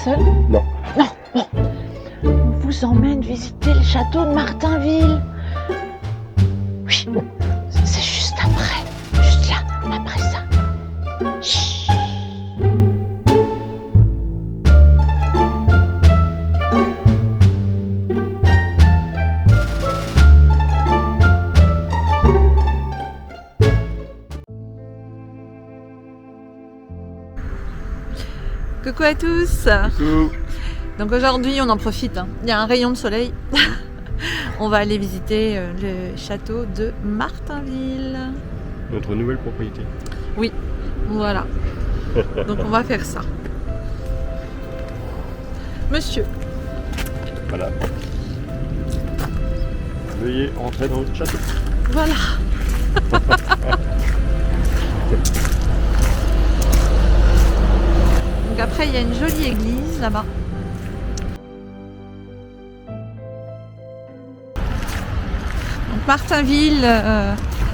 personne? Non. Non, bon. On vous emmène visiter le château de Martinville. Oui, c'est juste après. Juste là, après ça. Chut. Coucou à tous. Coucou. Donc aujourd'hui on en profite, hein. Il y a un rayon de soleil. On va aller visiter le château de Martinville. Notre nouvelle propriété. Oui, voilà. Donc on va faire ça. Monsieur. Voilà. Veuillez entrer dans le château. Voilà. Donc après il y a une jolie église là-bas. Donc Martinville,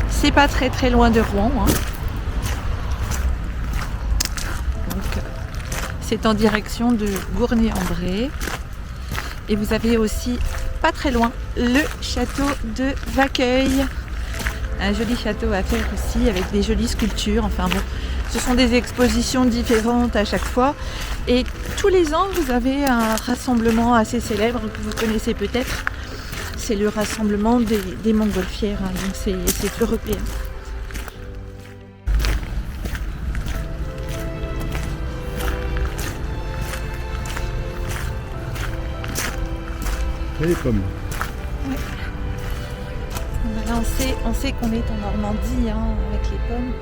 c'est pas très loin de Rouen, hein. Donc c'est en direction de Gournay-en-Bray. Et vous avez aussi pas très loin le château de Vaqueuil. Un joli château à faire aussi avec des jolies sculptures. Enfin bon, ce sont des expositions différentes à chaque fois. Et tous les ans, vous avez un rassemblement assez célèbre que vous connaissez peut-être. C'est le rassemblement des montgolfières, hein, donc c'est européen. Et les pommes. Ouais. Là, on sait qu'on est en Normandie, hein, avec les pommes.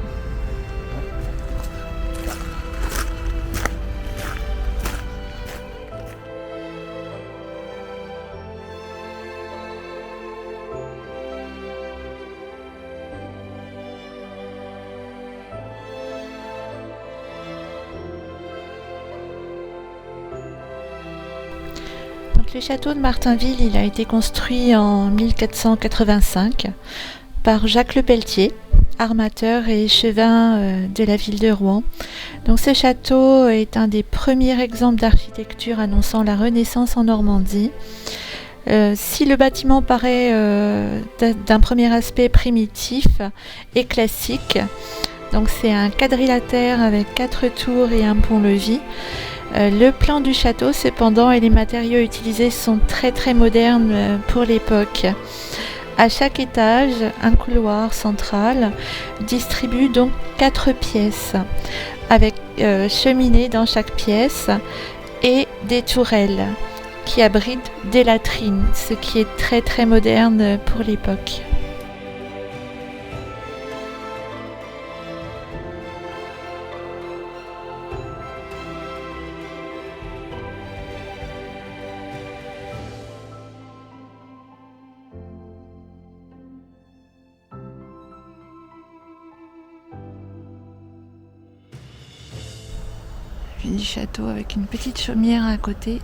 Le château de Martinville, il a été construit en 1485 par Jacques Le Pelletier, armateur et échevin de la ville de Rouen. Donc ce château est un des premiers exemples d'architecture annonçant la Renaissance en Normandie. Si le bâtiment paraît d'un premier aspect primitif et classique, donc c'est un quadrilatère avec 4 tours et un pont-levis. Le plan du château, cependant, et les matériaux utilisés sont très modernes pour l'époque. À chaque étage, un couloir central distribue donc 4 pièces, avec cheminée dans chaque pièce et des tourelles qui abritent des latrines, ce qui est très moderne pour l'époque. Vue du château avec une petite chaumière à côté.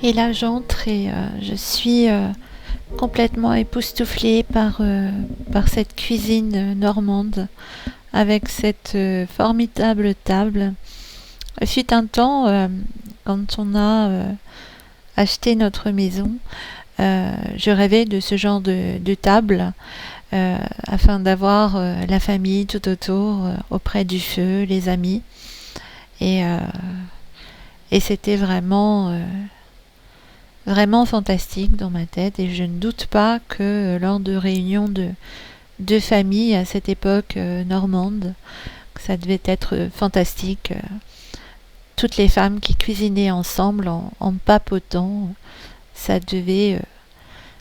Et là j'entre et je suis complètement époustouflée par cette cuisine normande avec cette formidable table. Il fut un temps, quand on a acheté notre maison, je rêvais de ce genre de table afin d'avoir la famille tout autour, auprès du feu, les amis. Et, euh, et c'était vraiment fantastique dans ma tête. Et je ne doute pas que lors de réunions de famille à cette époque normande, que ça devait être fantastique. Toutes les femmes qui cuisinaient ensemble en papotant, ça devait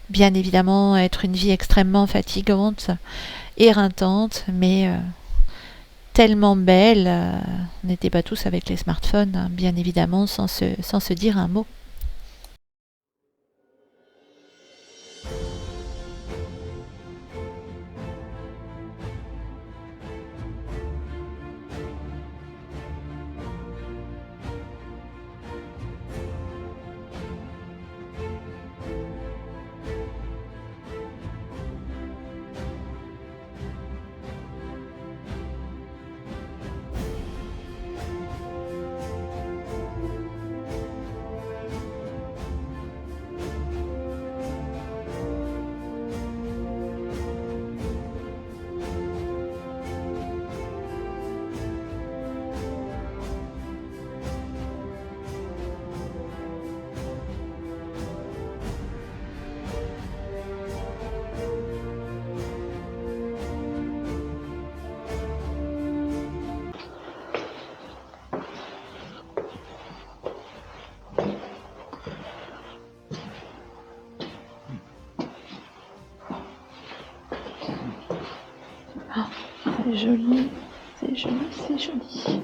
bien évidemment être une vie extrêmement fatigante, éreintante, mais tellement belle. On n'était pas tous avec les smartphones, hein, bien évidemment, sans se dire un mot. C'est joli, c'est joli, c'est joli.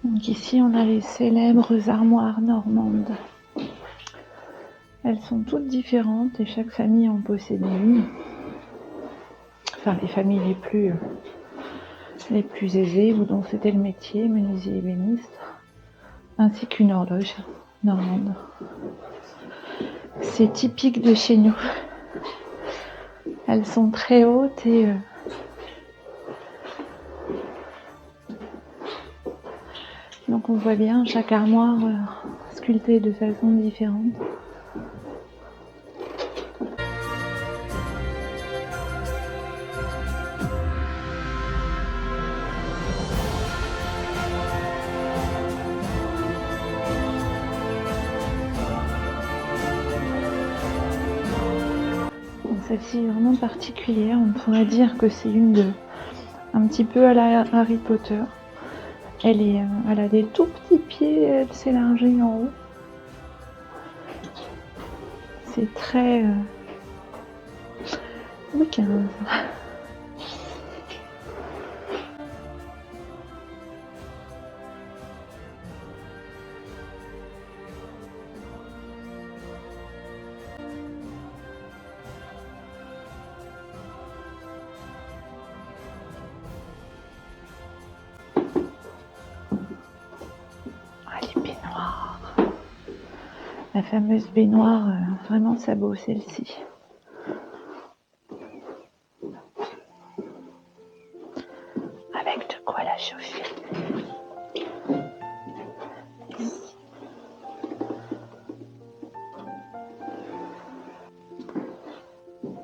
Donc ici on a les célèbres armoires normandes. Elles sont toutes différentes et chaque famille en possède une. Enfin les familles les plus aisées ou dont c'était le métier, menuisier ébéniste, ainsi qu'une horloge normande. C'est typique de chez nous. Elles sont très hautes et donc on voit bien chaque armoire sculptée de façon différente. Celle-ci est vraiment particulière, on pourrait dire que c'est un petit peu à la Harry Potter. Elle a des tout petits pieds, elle s'élargit en haut. C'est très Louis XV. Les baignoires. La fameuse baignoire, vraiment ça beau celle-ci. Avec de quoi la chauffer.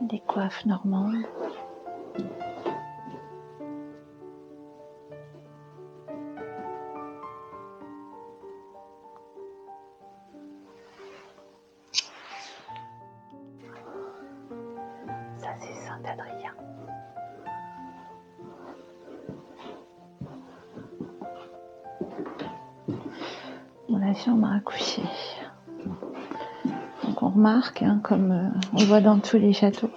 Des coiffes normandes. Ça c'est Saint-Adrien. la chambre à coucher. Donc on remarque, hein, comme on voit dans tous les châteaux,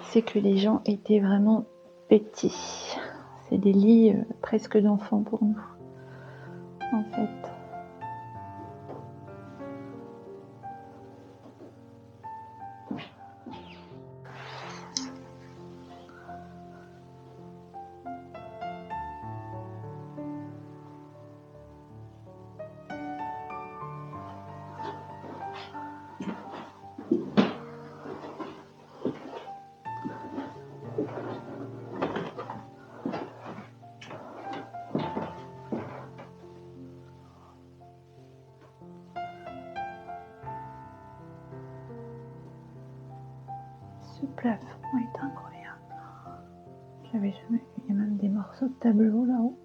c'est que les gens étaient vraiment petits. C'est des lits presque d'enfants pour nous, en fait. Ce plafond est incroyable. J'avais jamais vu. Il y a même des morceaux de tableau là-haut.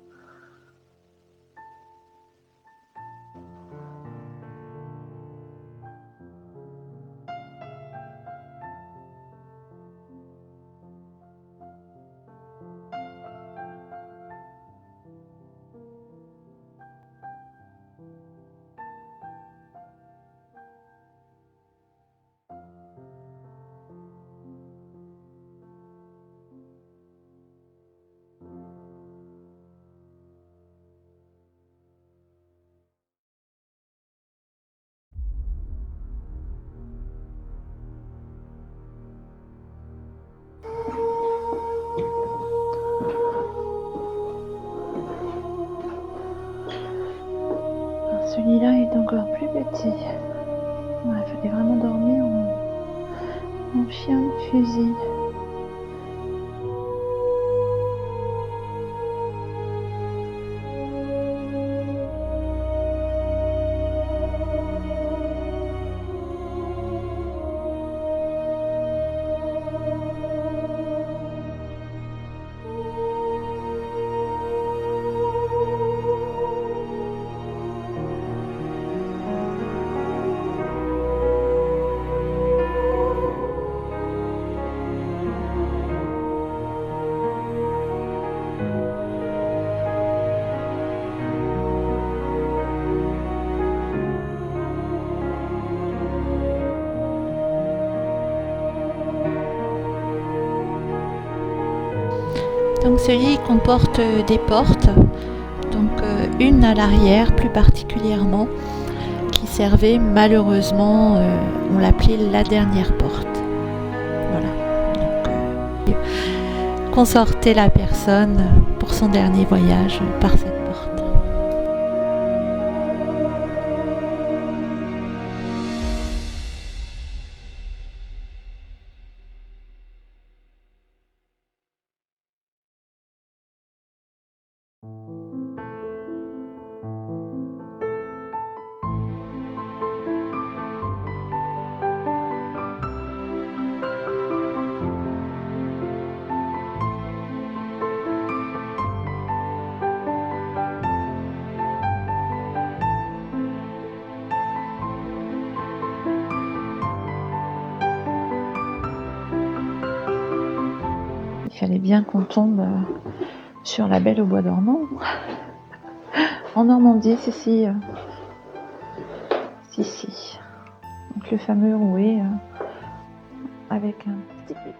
Celui-là est encore plus petit. Ouais, il fallait vraiment dormir en chien de fusil. Donc ce lit comporte des portes, donc une à l'arrière plus particulièrement, qui servait malheureusement, on l'appelait la dernière porte. Voilà. Donc, qu'on sortait la personne pour son dernier voyage par cette porte. Il fallait bien qu'on tombe sur la Belle au bois dormant. En Normandie, si. Donc le fameux rouet avec un petit peu.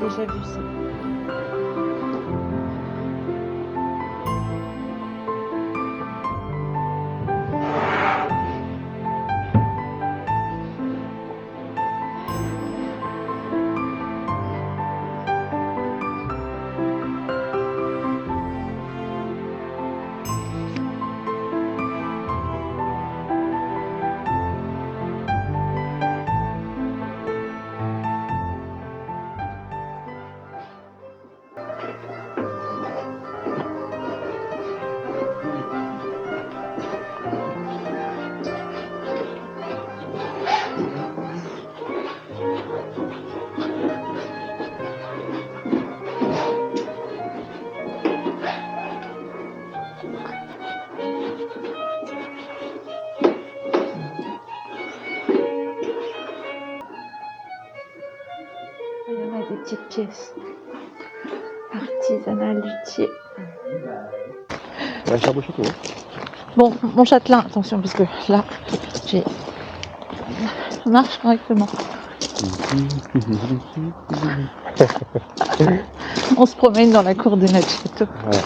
déjà vu ça. Il y en a des petites pièces. Artisanal luthier. Ouais, charbon château. Bon, mon châtelain, attention, parce que là, ça marche correctement. On se promène dans la cour de notre château. Ouais.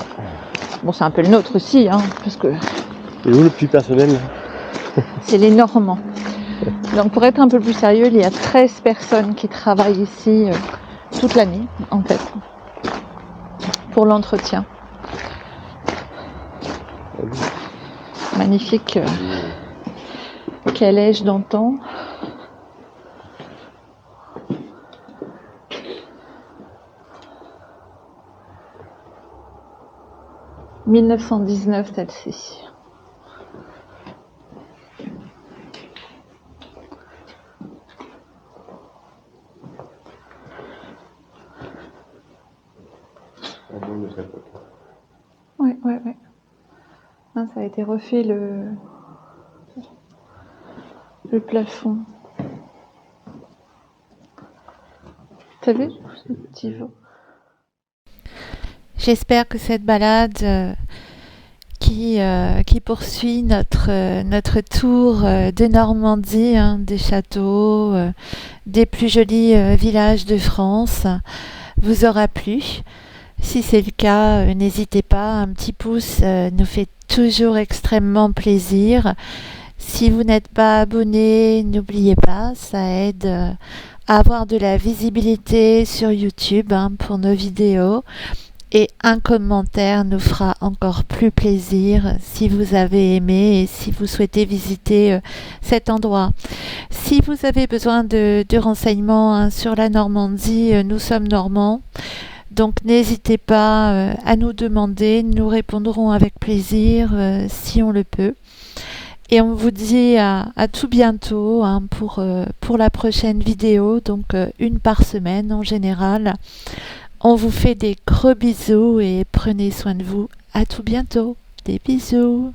Bon, c'est un peu le nôtre aussi, hein, parce que Et où le plus personnel là? c'est les Normands. Donc, pour être un peu plus sérieux, il y a 13 personnes qui travaillent ici toute l'année, en fait, pour l'entretien. Magnifique calèche d'antan. « 1919 celle-ci. Ouais. Ah, ça a été refait le plafond. T'as vu ce petit veau? J'espère que cette balade qui poursuit notre tour de Normandie, hein, des châteaux, des plus jolis villages de France, vous aura plu. Si c'est le cas, n'hésitez pas, un petit pouce nous fait toujours extrêmement plaisir. Si vous n'êtes pas abonné, n'oubliez pas, ça aide à avoir de la visibilité sur YouTube, hein, pour nos vidéos. Et un commentaire nous fera encore plus plaisir si vous avez aimé et si vous souhaitez visiter cet endroit. Si vous avez besoin de renseignements, hein, sur la Normandie, nous sommes normands. Donc n'hésitez pas à nous demander, nous répondrons avec plaisir si on le peut. Et on vous dit à tout bientôt, hein, pour la prochaine vidéo, donc une par semaine en général. On vous fait des gros bisous et prenez soin de vous. À tout bientôt. Des bisous.